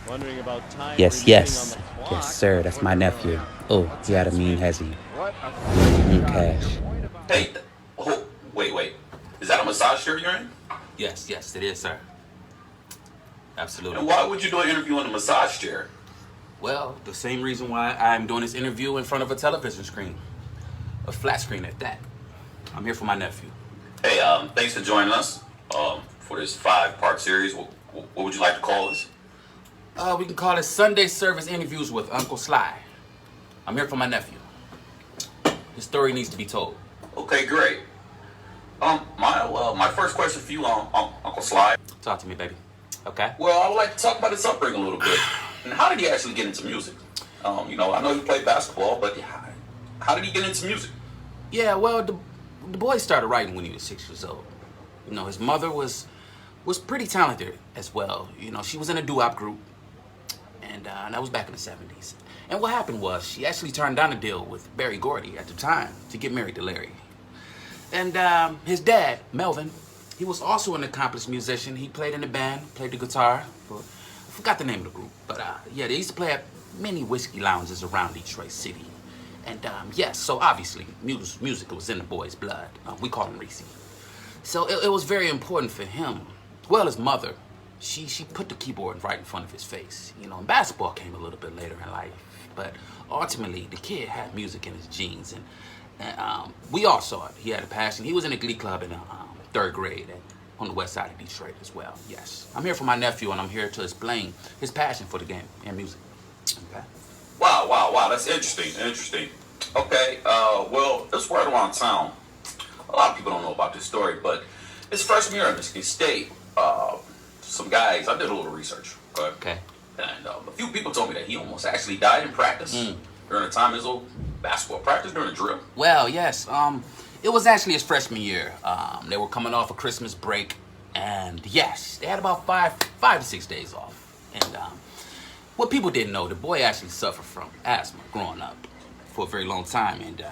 Wondering about time Yes, remaining on yes. the Yes, clock. sir. That's my nephew. Oh, he had a mean hezzy. Cash. Hey, oh, wait. Is that a massage chair you're in? Yes, yes, it is, sir. And Absolutely. why would you do an interview in a massage chair? Well, the same reason why I'm doing this interview in front of a television screen, a flat screen at that. I'm here for my nephew. Hey, thanks for joining us for this 5-part series. What would you like to call this? We can call it Sunday Service Interviews with Uncle Sly. I'm here for my nephew. His story needs to be told. Okay, great. My first question for you, Uncle Sly. Talk to me, baby. Okay? Well, I would like to talk about his upbringing a little bit. And how did he actually get into music? I know he played basketball, but how did he get into music? Yeah, well, the boy started writing when he was 6 years old. You know, his mother was pretty talented as well. You know, she was in a doo-wop group, and that was back in the 70s. And what happened was she actually turned down a deal with Berry Gordy at the time to get married to Larry. And his dad, Melvin, he was also an accomplished musician. He played in the band, played the guitar. I forgot the name of the group, but yeah, they used to play at many whiskey lounges around Detroit City. And yes, so obviously music was in the boy's blood. We call him Reese. So it was very important for him. Well, his mother, she put the keyboard right in front of his face. You know, and basketball came a little bit later in life. But ultimately, the kid had music in his genes. And we all saw it. He had a passion. He was in a glee club in third grade on the west side of Detroit as well. Yes. I'm here for my nephew, and I'm here to explain his passion for the game and music. Okay? Wow. That's interesting. Okay, well, this word around town. A lot of people don't know about this story, but his freshman year at Michigan State, some guys, I did a little research, okay? Okay. And a few people told me that he almost actually died in practice during the time of his old basketball practice during the drill. Well, yes. It was actually his freshman year. They were coming off a Christmas break, and yes, they had about five to 6 days off. And what people didn't know, the boy actually suffered from asthma growing up for a very long time, and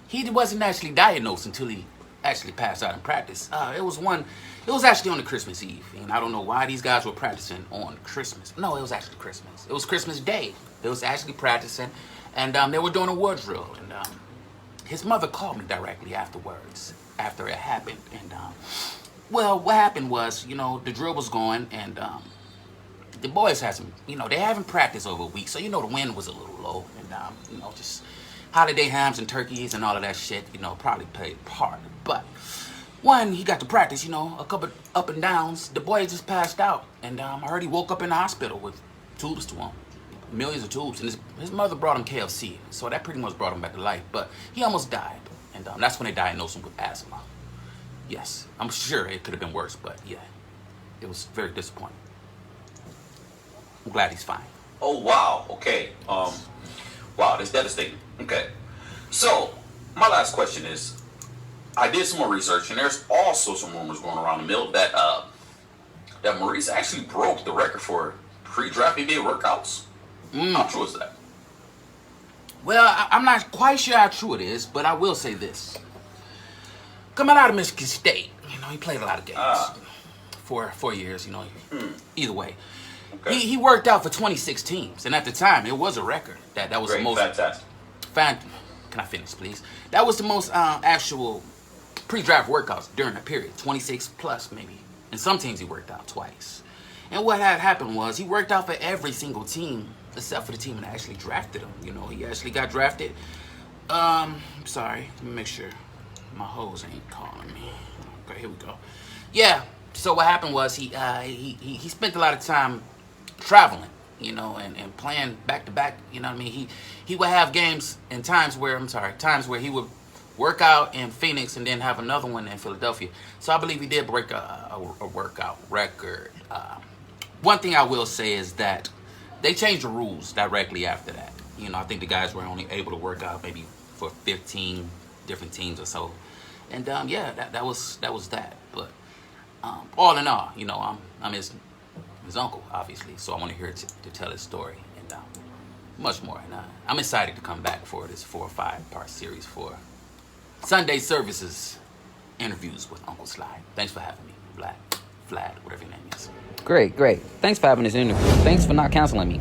he wasn't actually diagnosed until he actually passed out in practice. It was actually on the Christmas Eve, and I don't know why these guys were practicing on Christmas. No, it was actually Christmas. It was Christmas Day. They was actually practicing, and they were doing a war drill, and his mother called me directly afterwards, after it happened, and well, what happened was, you know, the drill was going, and the boys had some, you know, they haven't practiced over a week, so, you know, the wind was a little low, and, you know, just holiday hams and turkeys and all of that shit, you know, probably played a part. But when he got to practice, you know, a couple up and downs, the boy just passed out, and I heard he woke up in the hospital with tubes to him, millions of tubes, and his mother brought him KFC, so that pretty much brought him back to life, but he almost died, and that's when they diagnosed him with asthma. Yes, I'm sure it could have been worse, but yeah, it was very disappointing. I'm glad he's fine. Oh, wow, okay. Wow, that's devastating. Okay. So, my last question is, I did some more research, and there's also some rumors going around the mill that that Maurice actually broke the record for pre-draft NBA workouts. How true is that? Well, I'm not quite sure how true it is, but I will say this. Coming out of Michigan State, you know, he played a lot of games. For 4 years, you know, either way. Okay. He worked out for 26 teams, and at the time, it was a record. That was Great, the most... fantastic. Can I finish, please? That was the most actual pre-draft workouts during that period. 26 plus, maybe. And some teams he worked out twice. And what had happened was he worked out for every single team except for the team that actually drafted him. You know, he actually got drafted. Sorry, let me make sure my hoes ain't calling me. Okay, here we go. Yeah, so what happened was he spent a lot of time traveling, you know, and playing back to back. You know what I mean? He would have games and times where he would work out in Phoenix and then have another one in Philadelphia. So I believe he did break a workout record. One thing I will say is that they changed the rules directly after that. You know, I think the guys were only able to work out maybe for 15 different teams or so. And yeah, that was that. But all in all, you know, I'm his uncle, obviously, so I want to hear to tell his story and much more. And I'm excited to come back for this 4 or 5 part series for Sunday Services Interviews with Uncle Sly. Thanks for having me, Black. Vlad, whatever your name is. Great. Thanks for having this interview. Thanks for not canceling me.